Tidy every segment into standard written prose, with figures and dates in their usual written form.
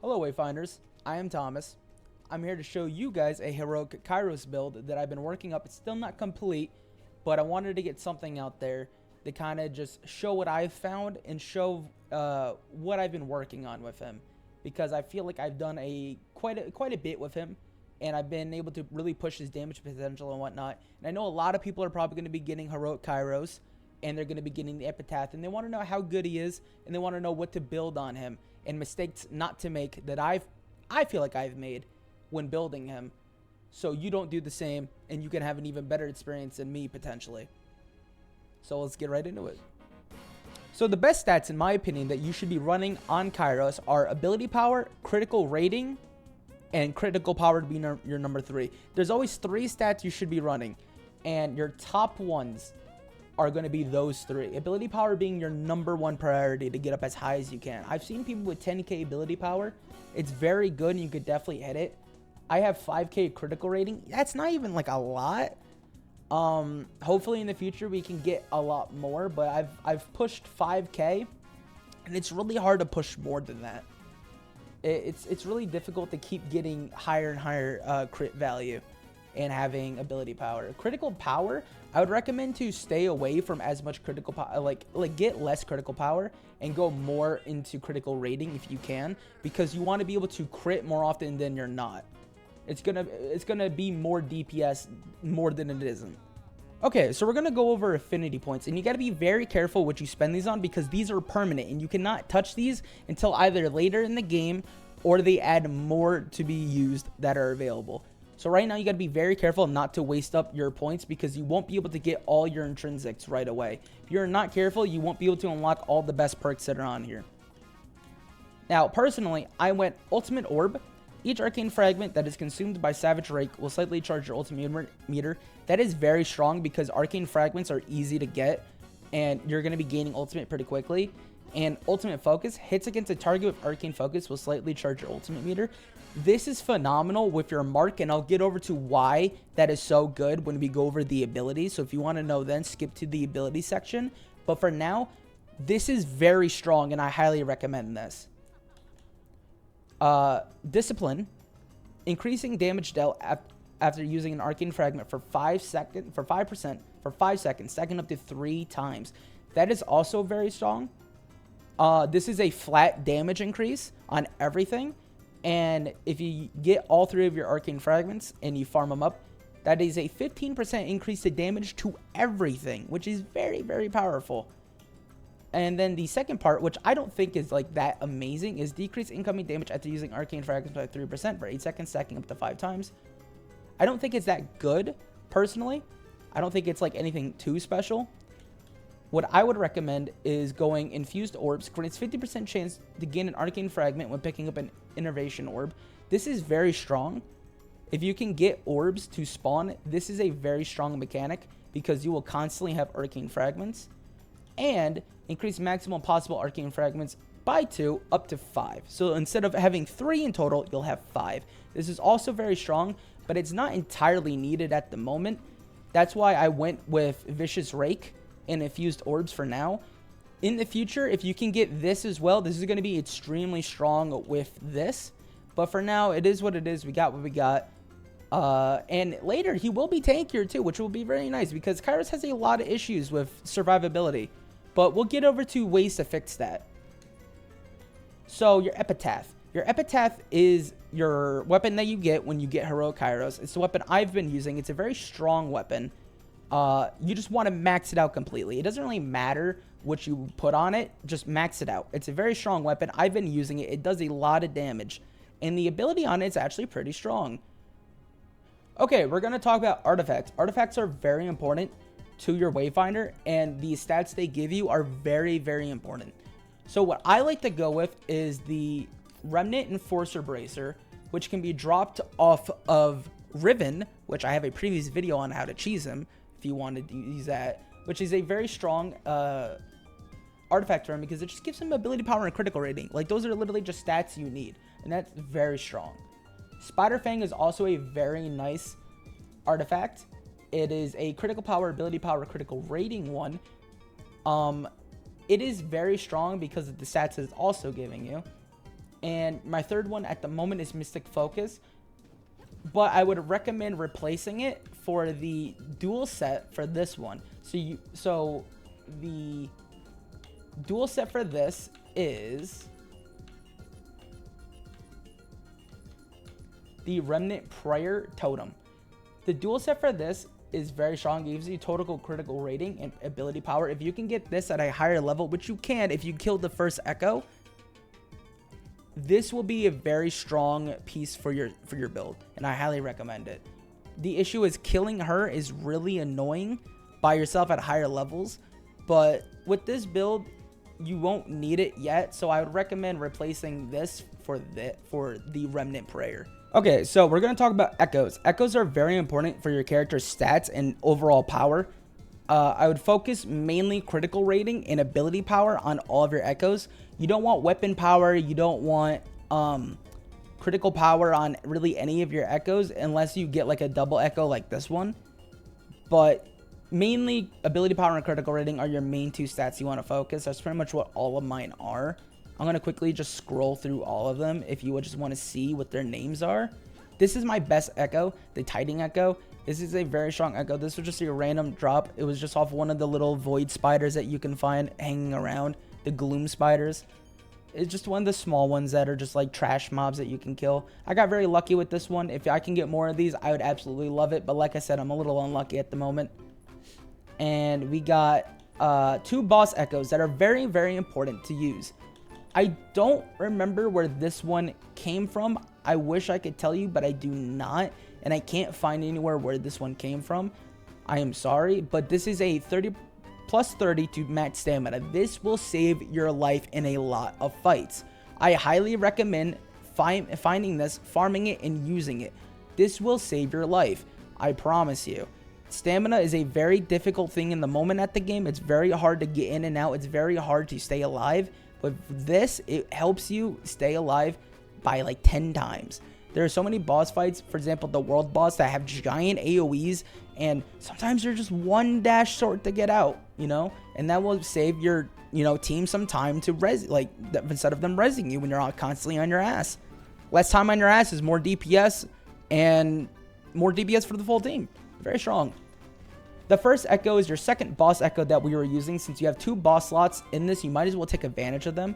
Hello Wayfinders, I am Thomas. I'm here to show you guys a heroic kyros build that I've been working up. It's still not complete, but I wanted to get something out there to kind of just show what I've found and show what I've been working on with him, because I feel like I've done quite a bit with him, and I've been able to really push his damage potential and whatnot. And I know a lot of people are probably going to be getting heroic kyros, and they're going to be getting the epitaph, and they want to know how good he is, and they want to know what to build on him and mistakes not to make that I feel like I've made when building him, so you don't do the same and you can have an even better experience than me potentially. So let's get right into it. So the best stats in my opinion that you should be running on kyros are ability power, critical rating, and critical power to be your number 3. There's always 3 stats you should be running, and your top ones are going to be those 3. Ability power being your number 1 priority to get up as high as you can. I've seen people with 10k ability power. It's very good and you could definitely hit it. I have 5k critical rating. That's not even like a lot. Hopefully in the future we can get a lot more, but I've pushed 5k and it's really hard to push more than that. It's really difficult to keep getting higher and higher crit value and having ability power. Critical power, I would recommend to stay away from as much critical power, like get less critical power and go more into critical rating if you can, because you want to be able to crit more often than you're not. It's gonna be more DPS more than it isn't. Okay, so we're gonna go over affinity points, and you gotta be very careful what you spend these on, because these are permanent and you cannot touch these until either later in the game or they add more to be used that are available. So right now you got to be very careful not to waste up your points, because you won't be able to get all your intrinsics right away. If you're not careful, you won't be able to unlock all the best perks that are on here. Now, personally, I went Ultimate Orb. Each arcane fragment that is consumed by Savage Rake will slightly charge your ultimate meter. That is very strong because arcane fragments are easy to get, and you're going to be gaining ultimate pretty quickly. And Ultimate Focus, hits against a target with Arcane Focus will slightly charge your ultimate meter. This is phenomenal with your mark, and I'll get over to why that is so good when we go over the abilities. So if you want to know, then skip to the ability section. But for now, this is very strong, and I highly recommend this. Discipline, increasing damage dealt after using an Arcane Fragment for 5%, for 5 seconds, stacking up to 3 times. That is also very strong. This is a flat damage increase on everything, and if you get all 3 of your arcane fragments and you farm them up, that is a 15% increase to damage to everything, which is very, very powerful. And then the second part, which I don't think is like that amazing, is decrease incoming damage after using arcane fragments by 3% for 8 seconds, stacking up to 5 times. I don't think it's that good, personally. I don't think it's like anything too special. What I would recommend is going Infused Orbs. Grants 50% chance to gain an Arcane Fragment when picking up an Innervation Orb. This is very strong. If you can get orbs to spawn, this is a very strong mechanic, because you will constantly have Arcane Fragments. And increase maximum possible Arcane Fragments by 2 up to 5. So instead of having 3 in total, you'll have 5. This is also very strong, but it's not entirely needed at the moment. That's why I went with Vicious Rake and Infused Orbs for now. In the future, if you can get this as well, this is going to be extremely strong with this. But for now, it is what it is. We got what we got. And later, he will be tankier too, which will be very nice, because kyros has a lot of issues with survivability. But we'll get over to ways to fix that. So your Epitaph. Your Epitaph is your weapon that you get when you get Heroic Kyros. It's the weapon I've been using. It's a very strong weapon. You just want to max it out completely. It doesn't really matter what you put on it, just max it out. It's a very strong weapon. I've been using it. It does a lot of damage, and the ability on it is actually pretty strong. Okay, we're going to talk about artifacts. Artifacts are very important to your Wayfinder, and the stats they give you are very, very important. So what I like to go with is the Remnant Enforcer Bracer, which can be dropped off of Riven, which I have a previous video on how to cheese him if you wanted to use that, which is a very strong artifact for him, because it just gives him ability power and critical rating. Like, those are literally just stats you need, and that's very strong. Spider Fang is also a very nice artifact. It is a critical power, ability power, critical rating one. It is very strong because of the stats it's also giving you. And my third one at the moment is Mystic Focus. But I would recommend replacing it for the dual set for this one. So the dual set for this is the Remnant Prayer Totem. The dual set for this is very strong. It gives you total critical rating and ability power. If you can get this at a higher level, which you can if you kill the first Echo, this will be a very strong piece for your build, and I highly recommend it. The issue is killing her is really annoying by yourself at higher levels, but with this build, you won't need it yet, so I would recommend replacing this for the Remnant Prayer. Okay, so we're going to talk about Echoes. Echoes are very important for your character's stats and overall power. I would focus mainly critical rating and ability power on all of your Echoes. You don't want weapon power. You don't want critical power on really any of your Echoes unless you get like a double Echo like this one. But mainly ability power and critical rating are your main two stats you want to focus. That's pretty much what all of mine are. I'm going to quickly just scroll through all of them if you would just want to see what their names are. This is my best Echo, the Tiding Echo. This is a very strong Echo. This was just a random drop. It was just off one of the little void spiders that you can find hanging around. The gloom spiders. It's just one of the small ones that are just like trash mobs that you can kill. I got very lucky with this one. If I can get more of these, I would absolutely love it. But like I said, I'm a little unlucky at the moment. And we got 2 boss Echoes that are very, very important to use. I don't remember where this one came from. I wish I could tell you, but I do not. And I can't find anywhere where this one came from. I am sorry, but this is a 30 plus 30 to max stamina. This will save your life in a lot of fights. I highly recommend finding this, farming it, and using it. This will save your life. I promise you. Stamina is a very difficult thing in the moment at the game. It's very hard to get in and out. It's very hard to stay alive. But this, it helps you stay alive by like 10 times. There are so many boss fights, for example, the world boss, that have giant AoEs, and sometimes you're just one dash short to get out, you know? And that will save your, team some time to instead of them rezzing you when you're constantly on your ass. Less time on your ass is more DPS, and more DPS for the full team. Very strong. The first Echo is your second boss Echo that we were using. Since you have 2 boss slots in this, you might as well take advantage of them.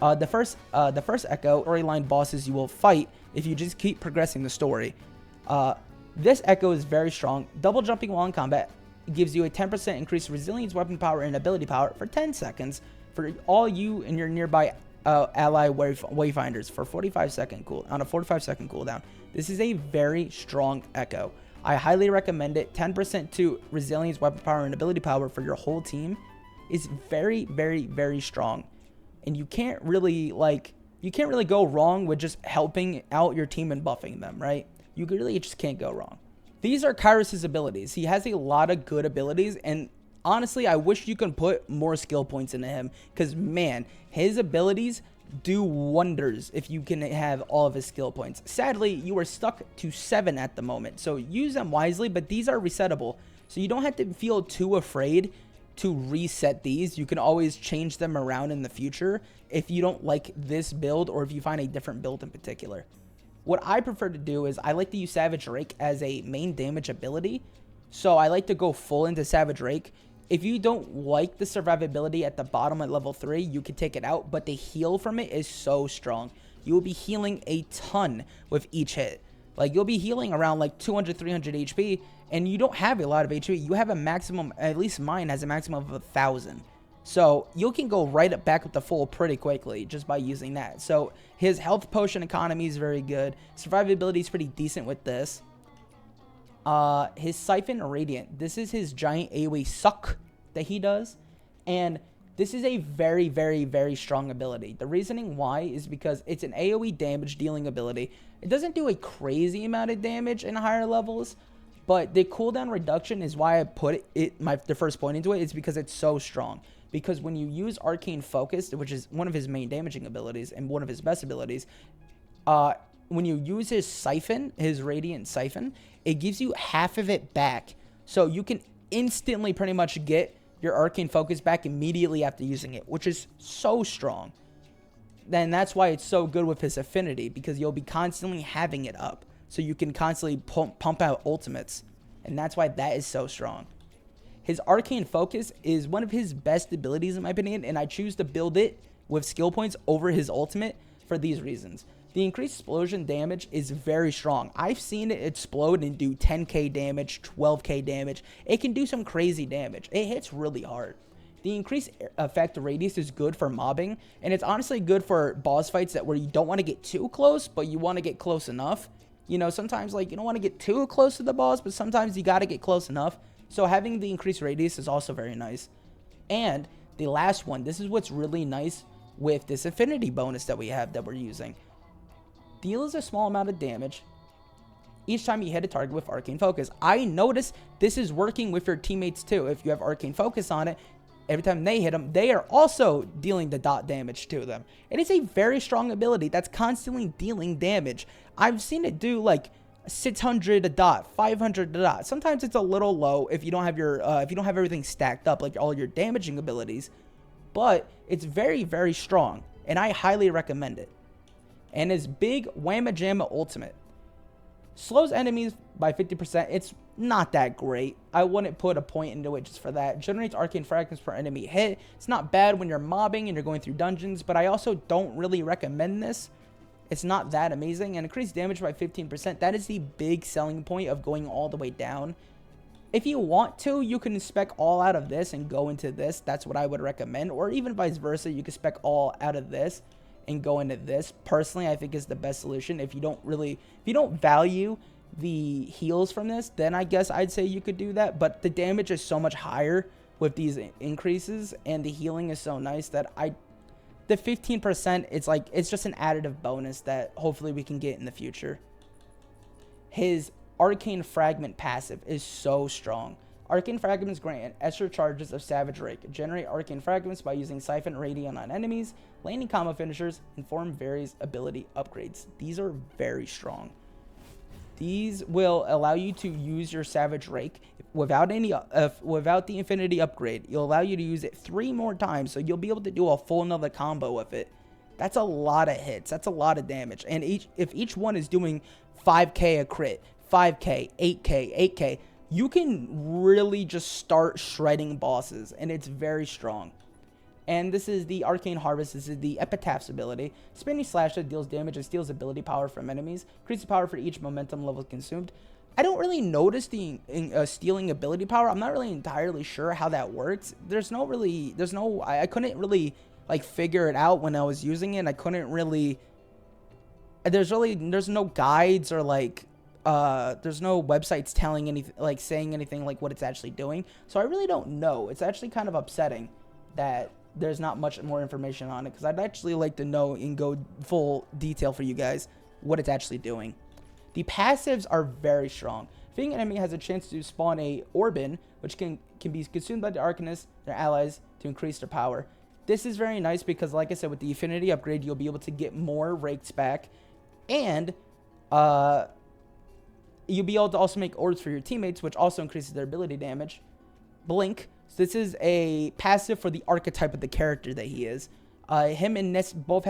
The first Echo storyline bosses you will fight if you just keep progressing the story. This Echo is very strong. Double jumping while in combat gives you a 10% increased resilience, weapon power, and ability power for 10 seconds for all you and your nearby ally Wayfinders for 45-second cooldown. This is a very strong Echo. I highly recommend it. 10% to resilience, weapon power, and ability power for your whole team is very, very, very strong. And you can't really go wrong with just helping out your team and buffing them, right? You really just can't go wrong. These are Kyros' abilities. He has a lot of good abilities, and honestly, I wish you could put more skill points into him, because man, his abilities do wonders if you can have all of his skill points. Sadly, you are stuck to 7 at the moment, so use them wisely, but these are resettable, so you don't have to feel too afraid to reset these. You can always change them around in the future if you don't like this build, or if you find a different build in particular. What I prefer to do is I like to use Savage Rake as a main damage ability, so I like to go full into Savage Rake. If you don't like the survivability at the bottom at level 3, you can take it out, but the heal from it is so strong. You will be healing a ton with each hit. Like, you'll be healing around like 200, 300 HP, and you don't have a lot of HP. You have a maximum, at least mine has a maximum of 1,000. So you can go right up back with the full pretty quickly just by using that. So his health potion economy is very good. Survivability is pretty decent with this. His Siphon Radiant. This is his giant AoE suck that he does. And this is a very, very, very strong ability. The reasoning why is because it's an AoE damage dealing ability. It doesn't do a crazy amount of damage in higher levels, but the cooldown reduction is why I put the first point into it. It's because it's so strong. Because when you use Arcane Focus, which is one of his main damaging abilities and one of his best abilities, when you use his Siphon, his Radiant Siphon, it gives you half of it back. So you can instantly pretty much get your Arcane Focus back immediately after using it, which is so strong. then that's why it's so good with his affinity, because you'll be constantly having it up. So you can constantly pump out ultimates. And that's why that is so strong. His Arcane Focus is one of his best abilities in my opinion, and I choose to build it with skill points over his ultimate for these reasons. The increased explosion damage is very strong. I've seen it explode and do 10k damage, 12k damage. It can do some crazy damage. It hits really hard. The increased effect radius is good for mobbing, and it's honestly good for boss fights that where you don't want to get too close, but you want to get close enough. You know, sometimes like you don't want to get too close to the boss, but sometimes you got to get close enough. So having the increased radius is also very nice. And the last one, this is what's really nice with this affinity bonus that we have that we're using. Deals a small amount of damage each time you hit a target with Arcane Focus. I notice this is working with your teammates too. If you have Arcane Focus on it, every time they hit them, they are also dealing the dot damage to them. It is a very strong ability that's constantly dealing damage. I've seen it do like 600 a dot, 500 a dot. Sometimes it's a little low if you don't have your if you don't have everything stacked up, like all your damaging abilities. But it's very, very strong, and I highly recommend it. And his big Whamma Jamma ultimate slows enemies by 50%. It's not that great. I wouldn't put a point into it just for that. Generates arcane fragments per enemy hit. It's not bad when you're mobbing and you're going through dungeons, but I also don't really recommend this. It's not that amazing. And increased damage by 15%. That is the big selling point of going all the way down. If you want to, you can spec all out of this and go into this. That's what I would recommend. Or even vice versa, you can spec all out of this and go into this. Personally, I think is the best solution. If you don't value the heals from this, then I guess I'd say you could do that. But the damage is so much higher with these increases, and the healing is so nice that the 15%, it's just an additive bonus that hopefully we can get in the future. His Arcane Fragment passive is so strong. Arcane Fragments grant extra charges of Savage Rake. Generate Arcane Fragments by using Siphon Radiant on enemies, landing combo finishers, and form various ability upgrades. These are very strong. These will allow you to use your Savage Rake without the Infinity upgrade. It'll allow you to use it 3 more times, so you'll be able to do a full another combo with it. That's a lot of hits. That's a lot of damage. And if each one is doing 5k a crit, 5k, 8k, 8k, you can really just start shredding bosses, and it's very strong. And this is the Arcane Harvest. This is the Epitaph's ability. Spinning Slash that deals damage and steals ability power from enemies. Increases power for each momentum level consumed. I don't really notice the stealing ability power. I'm not really entirely sure how that works. I couldn't really like figure it out when I was using it. I couldn't really. There's no guides or like. There's no websites telling anything, like saying anything like what it's actually doing. So I really don't know. It's actually kind of upsetting that there's not much more information on it, because I'd actually like to know and go full detail for you guys what it's actually doing. The passives are very strong. If an enemy has a chance to spawn a Orbin, which can be consumed by the Arcanists, their allies, to increase their power. This is very nice because, like I said, with the Affinity upgrade, you'll be able to get more rakes back, and you'll be able to also make orbs for your teammates, which also increases their ability damage. Blink. So this is a passive for the archetype of the character that he is. Him and Ness both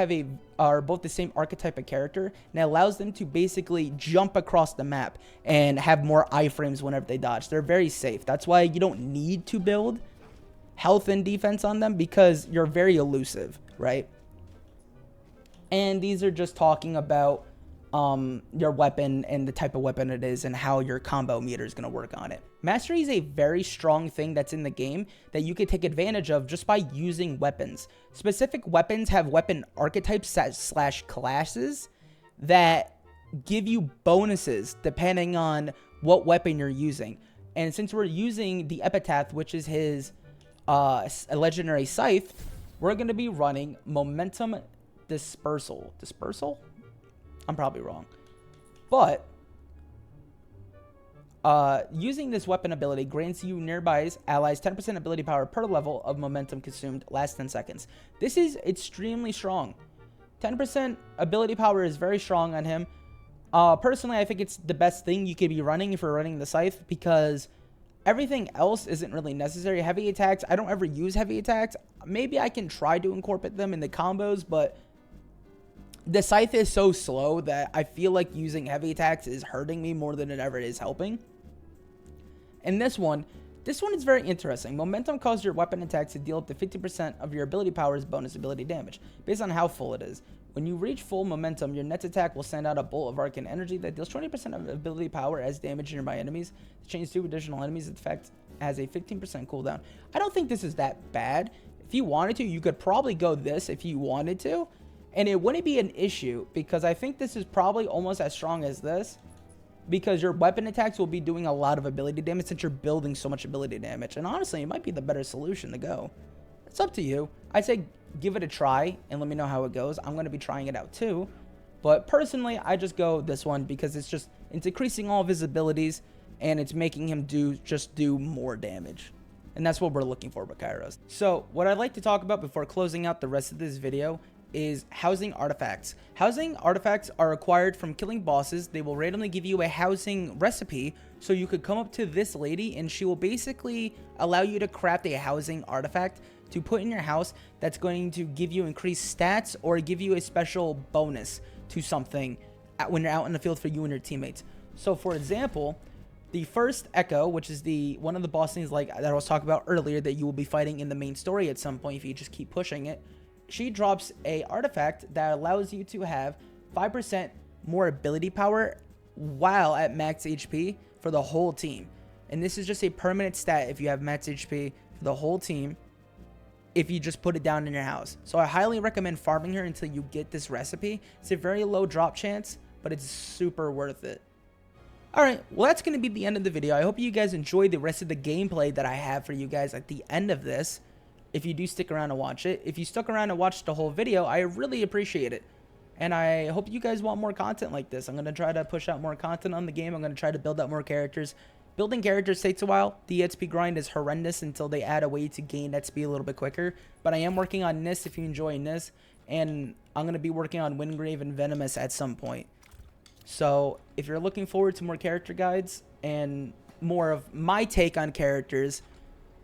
are both the same archetype of character, and it allows them to basically jump across the map and have more iframes whenever they dodge. They're very safe. That's why you don't need to build health and defense on them, because you're very elusive, right? And these are just talking about your weapon and the type of weapon it is and how your combo meter is going to work on it. Mastery is a very strong thing that's in the game that you can take advantage of just by using weapons. Specific weapons have weapon archetypes / classes that give you bonuses depending on what weapon you're using. And since we're using the Epitaph, which is his legendary scythe, we're going to be running Momentum Dispersal. Dispersal? I'm probably wrong. But using this weapon ability grants you nearby allies 10% ability power per level of momentum consumed last 10 seconds. This is extremely strong. 10% ability power is very strong on him. Personally, I think it's the best thing you could be running if you're running the scythe, because everything else isn't really necessary. Heavy attacks, I don't ever use heavy attacks. Maybe I can try to incorporate them in the combos, but The scythe is so slow that I feel like using heavy attacks is hurting me more than it ever is helping. And this one is very interesting. Momentum causes your weapon attacks to deal up to 50% of your ability power's bonus ability damage, based on how full it is. When you reach full momentum, your next attack will send out a bolt of arcane energy that deals 20% of ability power as damage to nearby enemies. To change 2 additional enemies, its effect has a 15% cooldown. I don't think this is that bad. If you wanted to, you could probably go this if you wanted to, and it wouldn't be an issue, because I think this is probably almost as strong as this, because your weapon attacks will be doing a lot of ability damage since you're building so much ability damage. And honestly, it might be the better solution to go. It's up to you. I say give it a try and let me know how it goes. I'm going to be trying it out too. But personally, I just go this one because it's increasing all of his abilities and it's making him do more damage. And that's what we're looking for with Kyros. So what I'd like to talk about before closing out the rest of this video is housing artifacts. Housing artifacts are acquired from killing bosses. They will randomly give you a housing recipe, so you could come up to this lady and she will basically allow you to craft a housing artifact to put in your house that's going to give you increased stats or give you a special bonus to something when you're out in the field for you and your teammates. So for example, the first Echo, which is one of the boss things like that I was talking about earlier that you will be fighting in the main story at some point if you just keep pushing it, she drops a artifact that allows you to have 5% more ability power while at max HP for the whole team. And this is just a permanent stat if you have max HP for the whole team if you just put it down in your house. So I highly recommend farming her until you get this recipe. It's a very low drop chance, but it's super worth it. Alright, well that's going to be the end of the video. I hope you guys enjoyed the rest of the gameplay that I have for you guys at the end of this. If you do stick around and watch it. If you stuck around and watched the whole video, I really appreciate it. And I hope you guys want more content like this. I'm going to try to push out more content on the game. I'm going to try to build out more characters. Building characters takes a while. The XP grind is horrendous until they add a way to gain XP a little bit quicker. But I am working on Nis if you enjoy Nis. And I'm going to be working on Wingrave and Venomous at some point. So if you're looking forward to more character guides and more of my take on characters,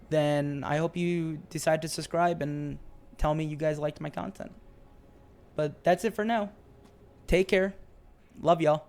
then I hope you decide to subscribe and tell me you guys liked my content. But that's it for now. Take care. Love y'all.